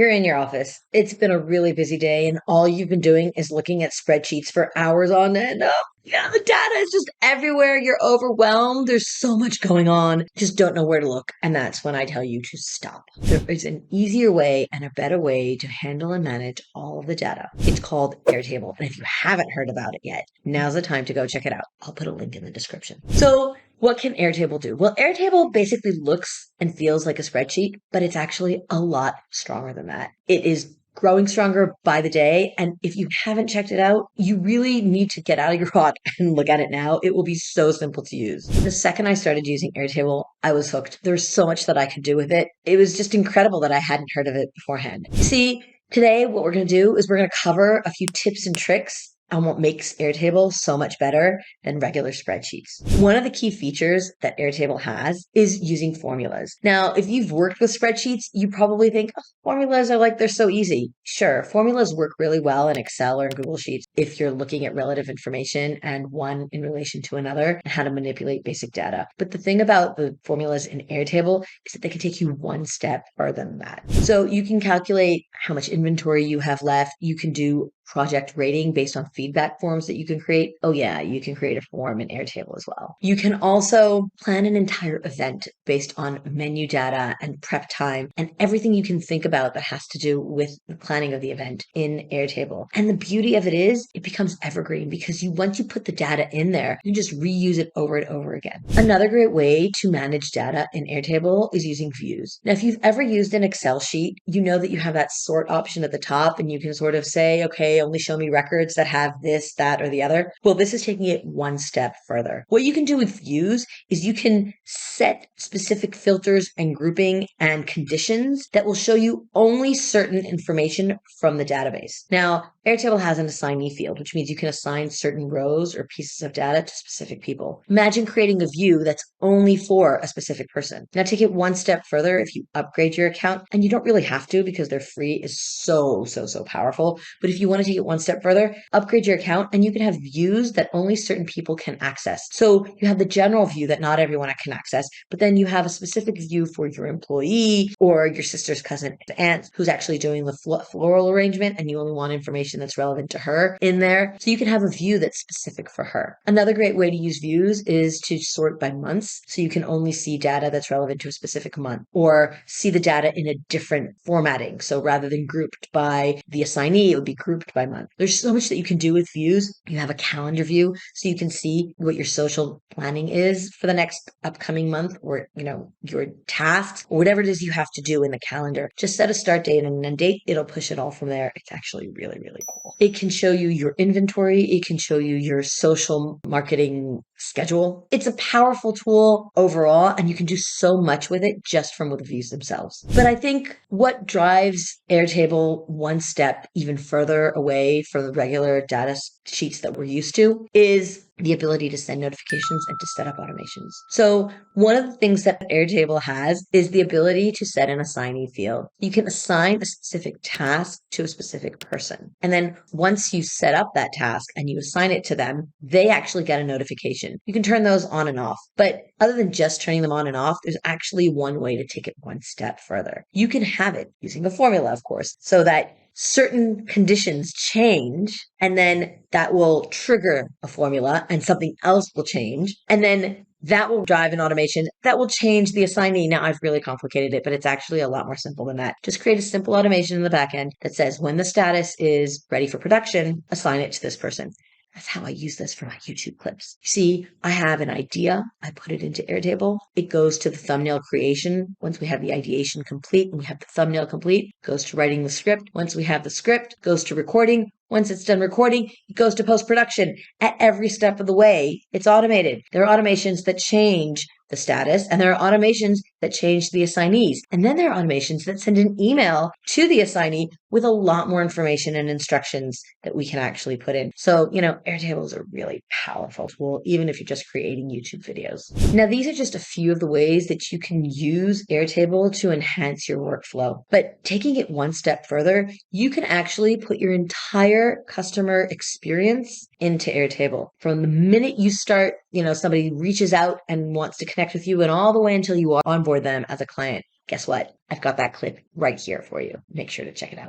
You're in your office. It's been a really busy day, and all you've been doing is looking at spreadsheets for hours on end. Oh, yeah, the data is just everywhere. You're overwhelmed. There's so much going on. Just don't know where to look. And that's when I tell you to stop. There is an easier way and a better way to handle and manage all of the data. It's called Airtable. And if you haven't heard about it yet, now's the time to go check it out. I'll put a link in the description. So, what can Airtable do? Well, Airtable basically looks and feels like a spreadsheet, but it's actually a lot stronger than that. It is growing stronger by the day. And if you haven't checked it out, you really need to get out of your rut and look at it now. It will be so simple to use. The second I started using Airtable, I was hooked. There was so much that I could do with it. It was just incredible that I hadn't heard of it beforehand. See, today what we're going to do is we're going to cover a few tips and tricks on what makes Airtable so much better than regular spreadsheets. One of the key features that Airtable has is using formulas. Now, if you've worked with spreadsheets, you probably think, oh, formulas are like, they're so easy. Sure, formulas work really well in Excel or in Google Sheets if you're looking at relative information and one in relation to another and how to manipulate basic data. But the thing about the formulas in Airtable is that they can take you one step further than that. So you can calculate how much inventory you have left. You can do project rating based on feedback forms that you can create. Oh yeah, you can create a form in Airtable as well. You can also plan an entire event based on menu data and prep time and everything you can think about that has to do with the planning of the event in Airtable. And the beauty of it is it becomes evergreen because once you put the data in there, you just reuse it over and over again. Another great way to manage data in Airtable is using views. Now, if you've ever used an Excel sheet, you know that you have that sort option at the top and you can sort of say, okay, only show me records that have this, that, or the other. Well, this is taking it one step further. What you can do with views is you can set specific filters and grouping and conditions that will show you only certain information from the database. Now, Airtable has an assignee field, which means you can assign certain rows or pieces of data to specific people. Imagine creating a view that's only for a specific person. Now, take it one step further if you upgrade your account, and you don't really have to because they're free is so powerful. But if you want to take it one step further, upgrade your account and you can have views that only certain people can access. So you have the general view that not everyone can access, but then you have a specific view for your employee or your sister's cousin aunt who's actually doing the floral arrangement and you only want information that's relevant to her in there. So you can have a view that's specific for her. Another great way to use views is to sort by months. So you can only see data that's relevant to a specific month or see the data in a different formatting. So rather than grouped by the assignee, it would be grouped by month. There's so much that you can do with views. You have a calendar view so you can see what your social planning is for the next upcoming month or, your tasks or whatever it is you have to do in the calendar. Just set a start date and an end date. It'll push it all from there. It's actually really cool. It can show you your inventory. It can show you your social marketing schedule. It's a powerful tool overall, and you can do so much with it just from the views themselves. But I think what drives Airtable one step even further away from the regular data sheets that we're used to is the ability to send notifications and to set up automations. So one of the things that Airtable has is the ability to set an assignee field. You can assign a specific task to a specific person. And then once you set up that task and you assign it to them, they actually get a notification. You can turn those on and off. But other than just turning them on and off, there's actually one way to take it one step further. You can have it using a formula, of course, so that certain conditions change and then that will trigger a formula and something else will change. And then that will drive an automation that will change the assignee. Now, I've really complicated it, but it's actually a lot more simple than that. Just create a simple automation in the back end that says when the status is ready for production, assign it to this person. That's how I use this for my YouTube clips. See, I have an idea. I put it into Airtable. It goes to the thumbnail creation. Once we have the ideation complete and we have the thumbnail complete, it goes to writing the script. Once we have the script, it goes to recording. Once it's done recording, it goes to post-production. At every step of the way, it's automated. There are automations that change the status, and there are automations that change the assignees. And then there are automations that send an email to the assignee with a lot more information and instructions that we can actually put in. So, Airtable is a really powerful tool, even if you're just creating YouTube videos. Now, these are just a few of the ways that you can use Airtable to enhance your workflow. But taking it one step further, you can actually put your entire customer experience into Airtable. From the minute you start, somebody reaches out and wants to connect with you and all the way until you onboard them as a client. Guess what? I've got that clip right here for you. Make sure to check it out.